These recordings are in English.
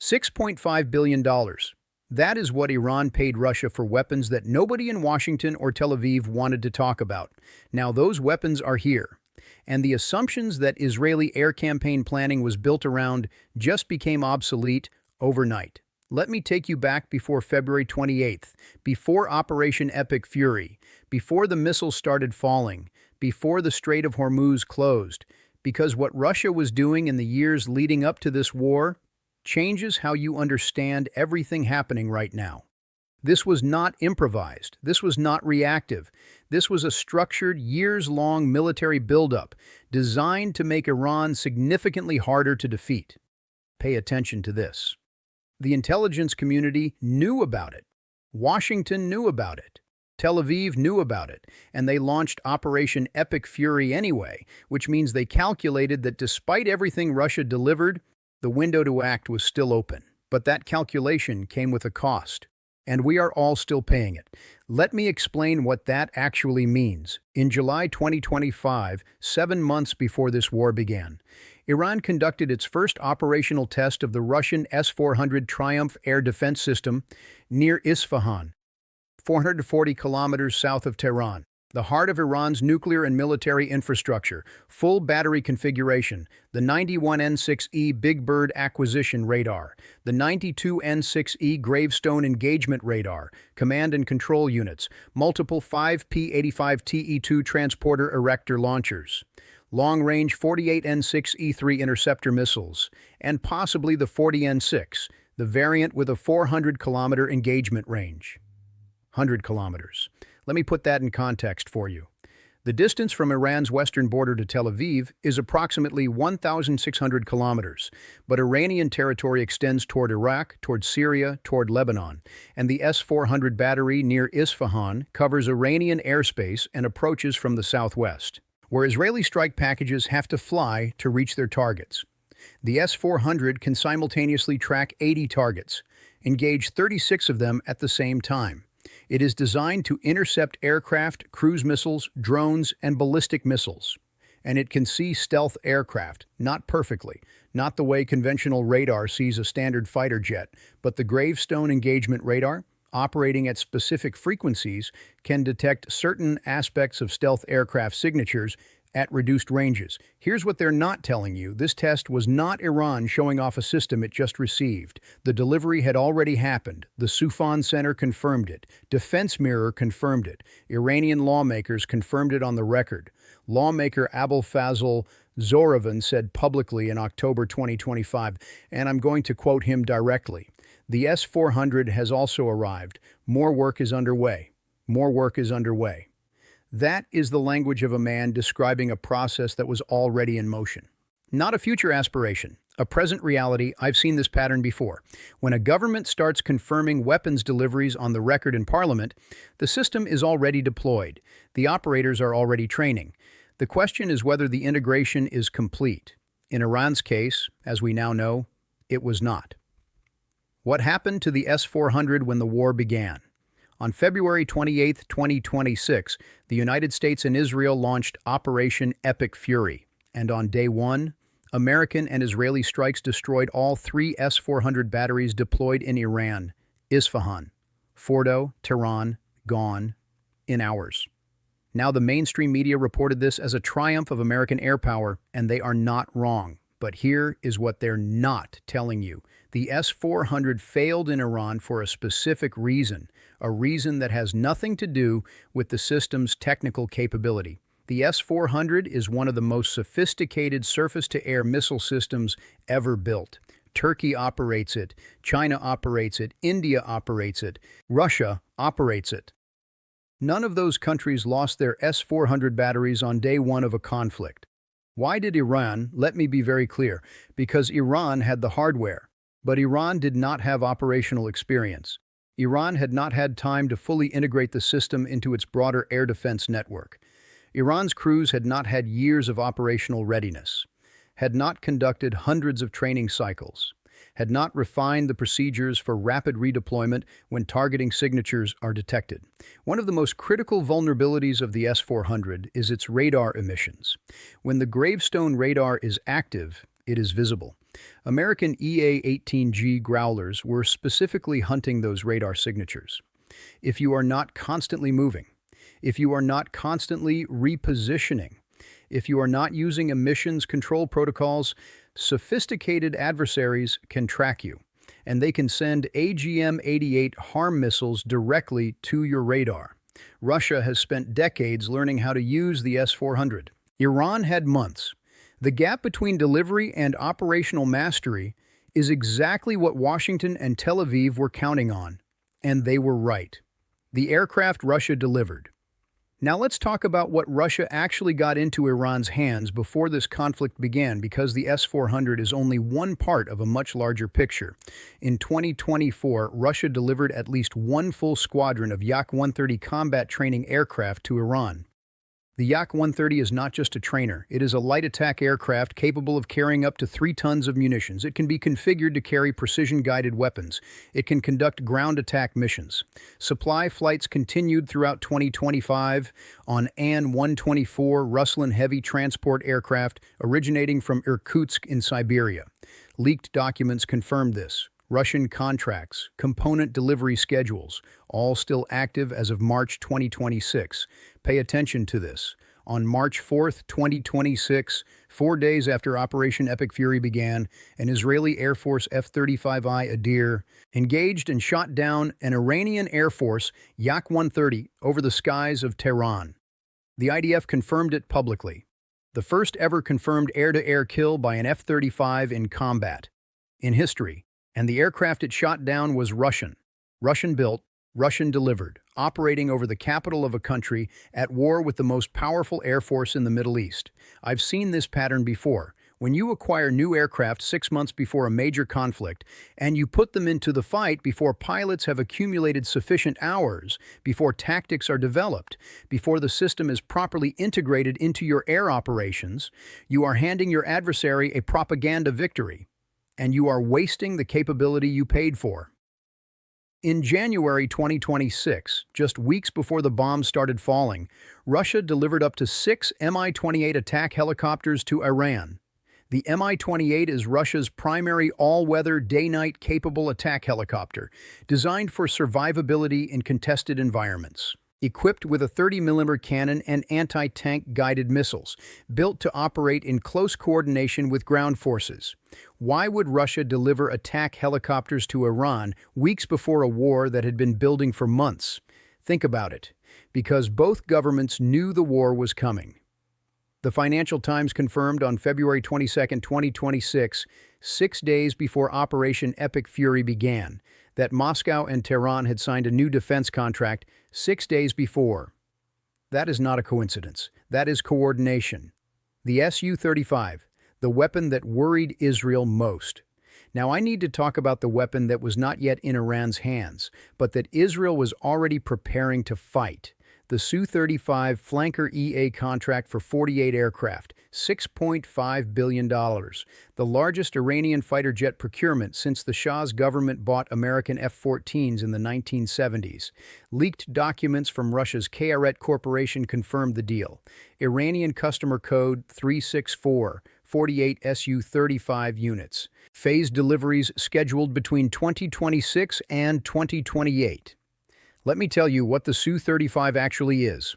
$6.5 billion. That is what Iran paid Russia for weapons that nobody in Washington or Tel Aviv wanted to talk about. Now those weapons are here. And the assumptions that Israeli air campaign planning was built around just became obsolete overnight. Let me take you back before February 28th, before Operation Epic Fury, before the missiles started falling, before the Strait of Hormuz closed, because what Russia was doing in the years leading up to this war changes how you understand everything happening right now. This was not improvised. This was not reactive. This was a structured, years-long military buildup designed to make Iran significantly harder to defeat. Pay attention to this. The intelligence community knew about it. Washington knew about it. Tel Aviv knew about it, and they launched Operation Epic Fury anyway, which means they calculated that despite everything Russia delivered, the window to act was still open. But that calculation came with a cost, and we are all still paying it. Let me explain what that actually means. In July 2025, 7 months before this war began, Iran conducted its first operational test of the Russian S-400 Triumph air defense system near Isfahan, 440 kilometers south of Tehran, the heart of Iran's nuclear and military infrastructure, full battery configuration, the 91N6E Big Bird acquisition radar, the 92N6E Gravestone engagement radar, command and control units, multiple 5P-85TE2 transporter erector launchers, long-range 48N6E3 interceptor missiles, and possibly the 40N6, the variant with a 400-kilometer engagement range. 100 kilometers. Let me put that in context for you. The distance from Iran's western border to Tel Aviv is approximately 1,600 kilometers, but Iranian territory extends toward Iraq, toward Syria, toward Lebanon, and the S-400 battery near Isfahan covers Iranian airspace and approaches from the southwest, where Israeli strike packages have to fly to reach their targets. The S-400 can simultaneously track 80 targets, engage 36 of them at the same time. It is designed to intercept aircraft, cruise missiles, drones, and ballistic missiles. And it can see stealth aircraft, not perfectly, not the way conventional radar sees a standard fighter jet, but the Gravestone engagement radar, operating at specific frequencies, can detect certain aspects of stealth aircraft signatures at reduced ranges. Here's what they're not telling you. This test was not Iran showing off a system it just received. The delivery had already happened. The Isfahan Center confirmed it. Defense Mirror confirmed it. Iranian lawmakers confirmed it on the record. Lawmaker Abul Fazl Zoravan said publicly in October 2025, and I'm going to quote him directly, "The S-400 has also arrived. More work is underway. More work is underway." That is the language of a man describing a process that was already in motion. Not a future aspiration, a present reality. I've seen this pattern before. When a government starts confirming weapons deliveries on the record in Parliament, the system is already deployed. The operators are already training. The question is whether the integration is complete. In Iran's case, as we now know, it was not. What happened to the S-400 when the war began? On February 28, 2026, the United States and Israel launched Operation Epic Fury, and on day one, American and Israeli strikes destroyed all 3 S-400 batteries deployed in Iran, Isfahan, Fordo, Tehran, gone, in hours. Now the mainstream media reported this as a triumph of American air power, and they are not wrong. But here is what they're not telling you. The S-400 failed in Iran for a specific reason, a reason that has nothing to do with the system's technical capability. The S-400 is one of the most sophisticated surface-to-air missile systems ever built. Turkey operates it, China operates it, India operates it, Russia operates it. None of those countries lost their S-400 batteries on day one of a conflict. Why did Iran? Let me be very clear. Because Iran had the hardware. But Iran did not have operational experience. Iran had not had time to fully integrate the system into its broader air defense network. Iran's crews had not had years of operational readiness, had not conducted hundreds of training cycles, had not refined the procedures for rapid redeployment when targeting signatures are detected. One of the most critical vulnerabilities of the S-400 is its radar emissions. When the Gravestone radar is active, it is visible. American EA-18G Growlers were specifically hunting those radar signatures. If you are not constantly moving, if you are not constantly repositioning, if you are not using emissions control protocols, sophisticated adversaries can track you, and they can send AGM-88 harm missiles directly to your radar. Russia has spent decades learning how to use the S-400. Iran had months. The gap between delivery and operational mastery is exactly what Washington and Tel Aviv were counting on, and they were right. The aircraft Russia delivered. Now let's talk about what Russia actually got into Iran's hands before this conflict began, because the S-400 is only one part of a much larger picture. In 2024, Russia delivered at least one full squadron of Yak-130 combat training aircraft to Iran. The Yak-130 is not just a trainer. It is a light attack aircraft capable of carrying up to 3 tons of munitions. It can be configured to carry precision-guided weapons. It can conduct ground attack missions. Supply flights continued throughout 2025 on An-124 Ruslan heavy transport aircraft originating from Irkutsk in Siberia. Leaked documents confirmed this. Russian contracts, component delivery schedules, all still active as of March 2026. Pay attention to this. On March 4, 2026, 4 days after Operation Epic Fury began, an Israeli Air Force F-35I Adir engaged and shot down an Iranian Air Force Yak-130 over the skies of Tehran. The IDF confirmed it publicly. The first ever confirmed air-to-air kill by an F-35 in combat in history. And the aircraft it shot down was Russian. Russian-built, Russian-delivered, operating over the capital of a country at war with the most powerful air force in the Middle East. I've seen this pattern before. When you acquire new aircraft 6 months before a major conflict, and you put them into the fight before pilots have accumulated sufficient hours, before tactics are developed, before the system is properly integrated into your air operations, you are handing your adversary a propaganda victory. And you are wasting the capability you paid for. In January 2026, just weeks before the bombs started falling, Russia delivered up to 6 Mi-28 attack helicopters to Iran. The Mi-28 is Russia's primary all-weather, day-night capable attack helicopter, designed for survivability in contested environments. Equipped with a 30mm cannon and anti-tank guided missiles, built to operate in close coordination with ground forces. Why would Russia deliver attack helicopters to Iran weeks before a war that had been building for months? Think about it. Because both governments knew the war was coming. The Financial Times confirmed on February 22, 2026, 6 days before Operation Epic Fury began, that Moscow and Tehran had signed a new defense contract 6 days before. That is not a coincidence. That is coordination. The Su-35, the weapon that worried Israel most. Now I need to talk about the weapon that was not yet in Iran's hands, but that Israel was already preparing to fight. The Su-35 Flanker EA contract for 48 aircraft, $6.5 billion, the largest Iranian fighter jet procurement since the Shah's government bought American F-14s in the 1970s. Leaked documents from Russia's Kayeret Corporation confirmed the deal. Iranian customer code 364, 48 Su-35 units. Phased deliveries scheduled between 2026 and 2028. Let me tell you what the Su-35 actually is.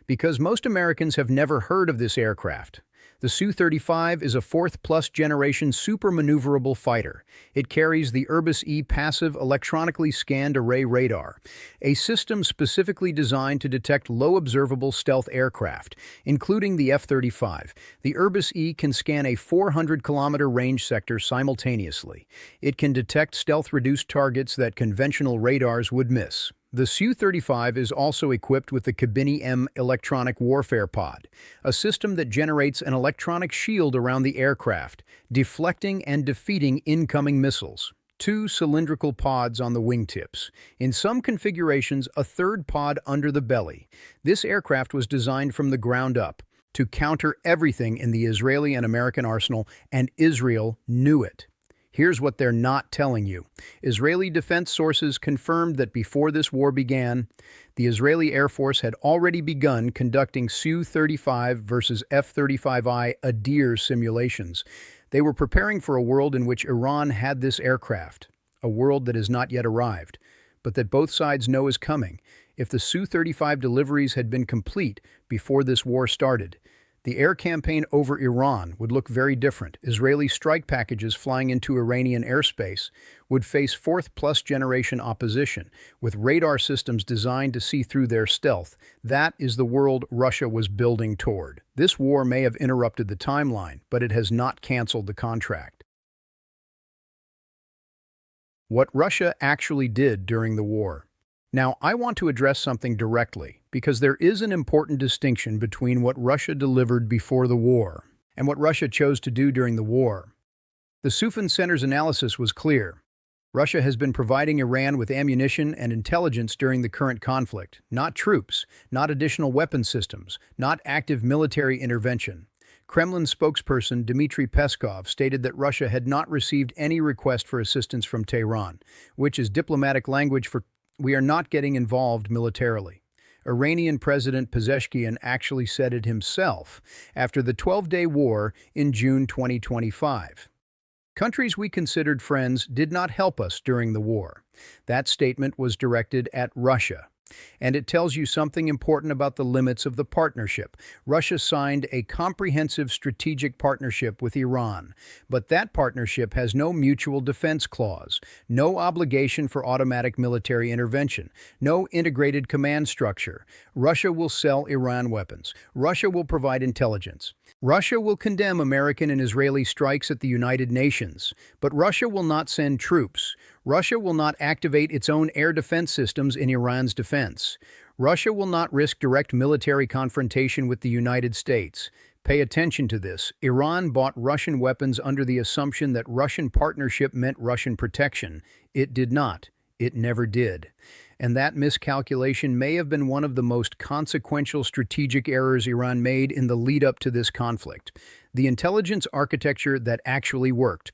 Because most Americans have never heard of this aircraft. The Su-35 is a 4th-plus generation super maneuverable fighter. It carries the Irbis-E passive electronically scanned array radar, a system specifically designed to detect low observable stealth aircraft, including the F-35. The Irbis-E can scan a 400-kilometer range sector simultaneously. It can detect stealth-reduced targets that conventional radars would miss. The Su-35 is also equipped with the Kabini-M electronic warfare pod, a system that generates an electronic shield around the aircraft, deflecting and defeating incoming missiles. 2 cylindrical pods on the wingtips. In some configurations, a 3rd pod under the belly. This aircraft was designed from the ground up to counter everything in the Israeli and American arsenal, and Israel knew it. Here's what they're not telling you. Israeli defense sources confirmed that before this war began, the Israeli Air Force had already begun conducting Su-35 versus F-35I Adir simulations. They were preparing for a world in which Iran had this aircraft, a world that has not yet arrived, but that both sides know is coming. If the Su-35 deliveries had been complete before this war started, the air campaign over Iran would look very different. Israeli strike packages flying into Iranian airspace would face fourth-plus-generation opposition, with radar systems designed to see through their stealth. That is the world Russia was building toward. This war may have interrupted the timeline, but it has not canceled the contract. What Russia actually did during the war. Now, I want to address something directly, because there is an important distinction between what Russia delivered before the war and what Russia chose to do during the war. The Isfahan Center's analysis was clear. Russia has been providing Iran with ammunition and intelligence during the current conflict, not troops, not additional weapon systems, not active military intervention. Kremlin spokesperson Dmitry Peskov stated that Russia had not received any request for assistance from Tehran, which is diplomatic language for "we are not getting involved militarily." Iranian President Pezeshkian actually said it himself after the 12-day war in June 2025. Countries we considered friends did not help us during the war. That statement was directed at Russia. And it tells you something important about the limits of the partnership. Russia signed a comprehensive strategic partnership with Iran, but that partnership has no mutual defense clause, no obligation for automatic military intervention, no integrated command structure. Russia will sell Iran weapons. Russia will provide intelligence. Russia will condemn American and Israeli strikes at the United Nations, but Russia will not send troops. Russia will not activate its own air defense systems in Iran's defense. Russia will not risk direct military confrontation with the United States. Pay attention to this. Iran bought Russian weapons under the assumption that Russian partnership meant Russian protection. It did not. It never did. And that miscalculation may have been one of the most consequential strategic errors Iran made in the lead-up to this conflict. The intelligence architecture that actually worked.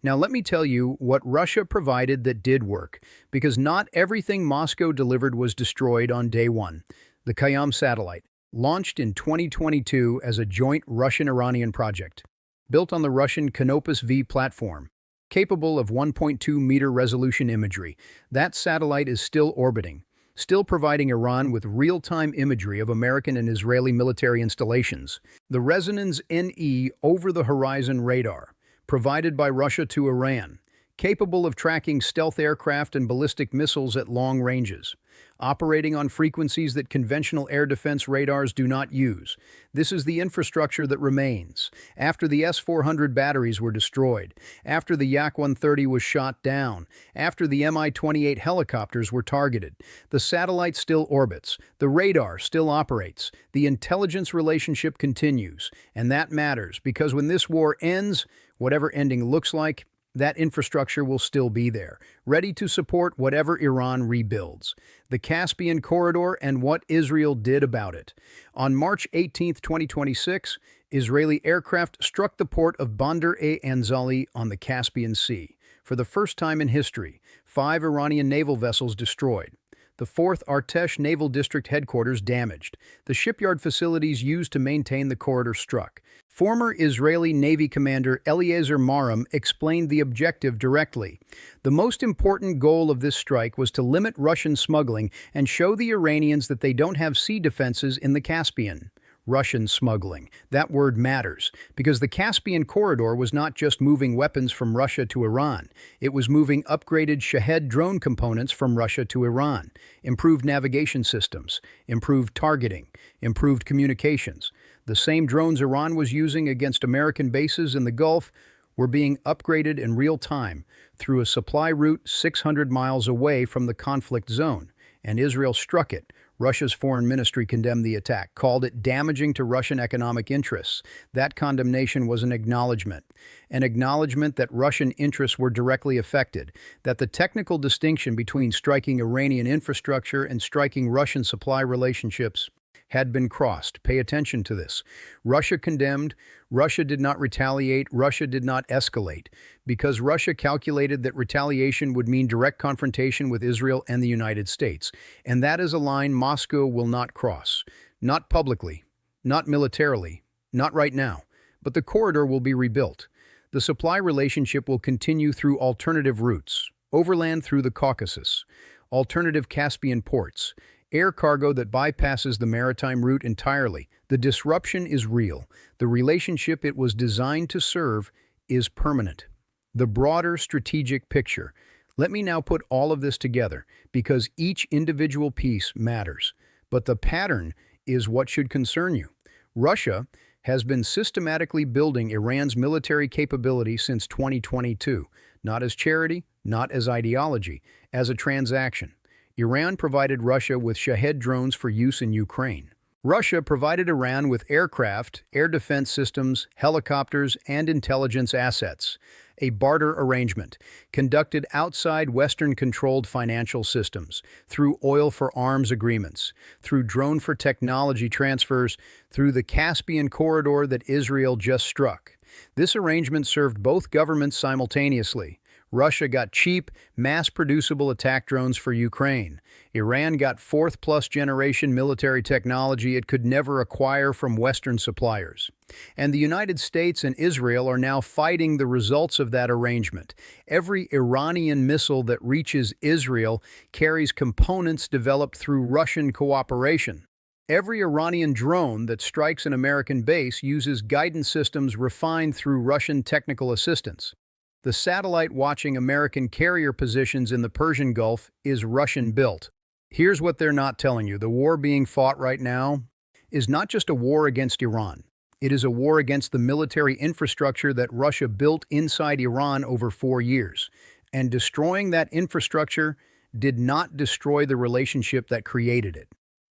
Now let me tell you what Russia provided that did work, because not everything Moscow delivered was destroyed on day one. The Kayam satellite, launched in 2022 as a joint Russian-Iranian project, built on the Russian Canopus V platform, capable of 1.2-meter resolution imagery. That satellite is still orbiting, still providing Iran with real-time imagery of American and Israeli military installations. The Resonance NE over-the-horizon radar, provided by Russia to Iran, capable of tracking stealth aircraft and ballistic missiles at long ranges, operating on frequencies that conventional air defense radars do not use. This is the infrastructure that remains. After the S-400 batteries were destroyed, after the Yak-130 was shot down, after the Mi-28 helicopters were targeted, the satellite still orbits, the radar still operates, the intelligence relationship continues, and that matters because when this war ends, whatever ending looks like, that infrastructure will still be there, ready to support whatever Iran rebuilds. The Caspian Corridor and what Israel did about it. On March 18, 2026, Israeli aircraft struck the port of Bandar-e-Anzali on the Caspian Sea. For the first time in history, 5 Iranian naval vessels destroyed. The 4th Artesh Naval District headquarters damaged. The shipyard facilities used to maintain the corridor struck. Former Israeli Navy Commander Eliezer Maram explained the objective directly. The most important goal of this strike was to limit Russian smuggling and show the Iranians that they don't have sea defenses in the Caspian. Russian smuggling. That word matters, because the Caspian Corridor was not just moving weapons from Russia to Iran. It was moving upgraded Shahed drone components from Russia to Iran, improved navigation systems, improved targeting, improved communications. The same drones Iran was using against American bases in the Gulf were being upgraded in real time through a supply route 600 miles away from the conflict zone, and Israel struck it. Russia's foreign ministry condemned the attack, called it damaging to Russian economic interests. That condemnation was an acknowledgement that Russian interests were directly affected, that the technical distinction between striking Iranian infrastructure and striking Russian supply relationships had been crossed. Pay attention to this. Russia condemned. Russia did not retaliate. Russia did not escalate, because Russia calculated that retaliation would mean direct confrontation with Israel and the United States. And that is a line Moscow will not cross. Not publicly, not militarily, not right now. But the corridor will be rebuilt. The supply relationship will continue through alternative routes, overland through the Caucasus, alternative Caspian ports, air cargo that bypasses the maritime route entirely. The disruption is real. The relationship it was designed to serve is permanent. The broader strategic picture. Let me now put all of this together, because each individual piece matters. But the pattern is what should concern you. Russia has been systematically building Iran's military capability since 2022, not as charity, not as ideology, as a transaction. Iran provided Russia with Shahed drones for use in Ukraine. Russia provided Iran with aircraft, air defense systems, helicopters, and intelligence assets. A barter arrangement conducted outside Western-controlled financial systems, through oil for arms agreements, through drone for technology transfers, through the Caspian corridor that Israel just struck. This arrangement served both governments simultaneously. Russia got cheap, mass-producible attack drones for Ukraine. Iran got fourth-plus-generation military technology it could never acquire from Western suppliers. And the United States and Israel are now fighting the results of that arrangement. Every Iranian missile that reaches Israel carries components developed through Russian cooperation. Every Iranian drone that strikes an American base uses guidance systems refined through Russian technical assistance. The satellite watching American carrier positions in the Persian Gulf is Russian-built. Here's what they're not telling you. The war being fought right now is not just a war against Iran. It is a war against the military infrastructure that Russia built inside Iran over 4 years. And destroying that infrastructure did not destroy the relationship that created it.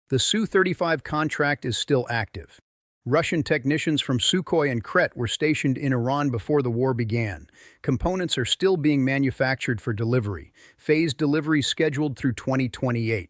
The Su-35 contract is still active. Russian technicians from Sukhoi and Kret were stationed in Iran before the war began. Components are still being manufactured for delivery. Phased delivery scheduled through 2028.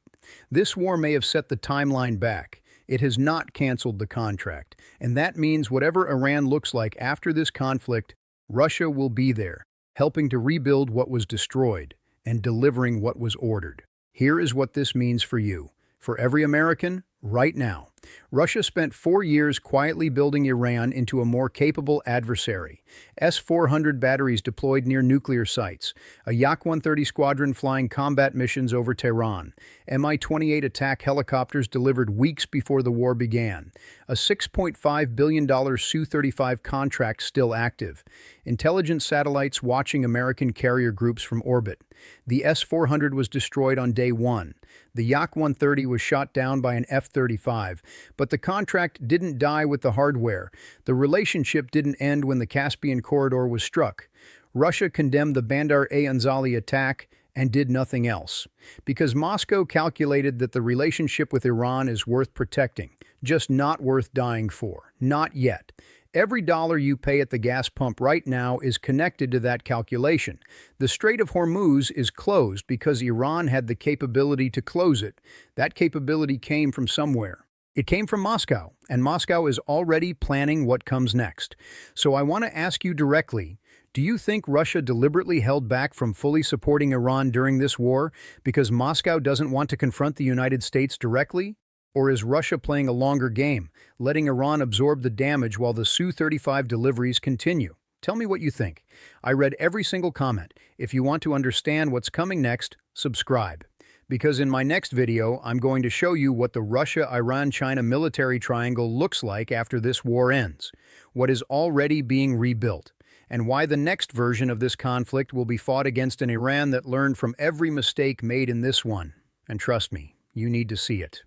This war may have set the timeline back. It has not canceled the contract. And that means whatever Iran looks like after this conflict, Russia will be there, helping to rebuild what was destroyed and delivering what was ordered. Here is what this means for you, for every American, right now. Russia spent 4 years quietly building Iran into a more capable adversary. S-400 batteries deployed near nuclear sites, a Yak-130 squadron flying combat missions over Tehran, Mi-28 attack helicopters delivered weeks before the war began, a $6.5 billion Su-35 contract still active, intelligence satellites watching American carrier groups from orbit. The S-400 was destroyed on day 1. The Yak-130 was shot down by an F-35, but the contract didn't die with the hardware. The relationship didn't end when the Caspian corridor was struck. Russia condemned the Bandar-e-Anzali attack and did nothing else, because Moscow calculated that the relationship with Iran is worth protecting, just not worth dying for. Not yet. Every dollar you pay at the gas pump right now is connected to that calculation. The Strait of Hormuz is closed because Iran had the capability to close it. That capability came from somewhere. It came from Moscow, and Moscow is already planning what comes next. So I want to ask you directly, do you think Russia deliberately held back from fully supporting Iran during this war because Moscow doesn't want to confront the United States directly? Or is Russia playing a longer game, letting Iran absorb the damage while the Su-35 deliveries continue? Tell me what you think. I read every single comment. If you want to understand what's coming next, subscribe. Because in my next video, I'm going to show you what the Russia-Iran-China military triangle looks like after this war ends, what is already being rebuilt, and why the next version of this conflict will be fought against an Iran that learned from every mistake made in this one. And trust me, you need to see it.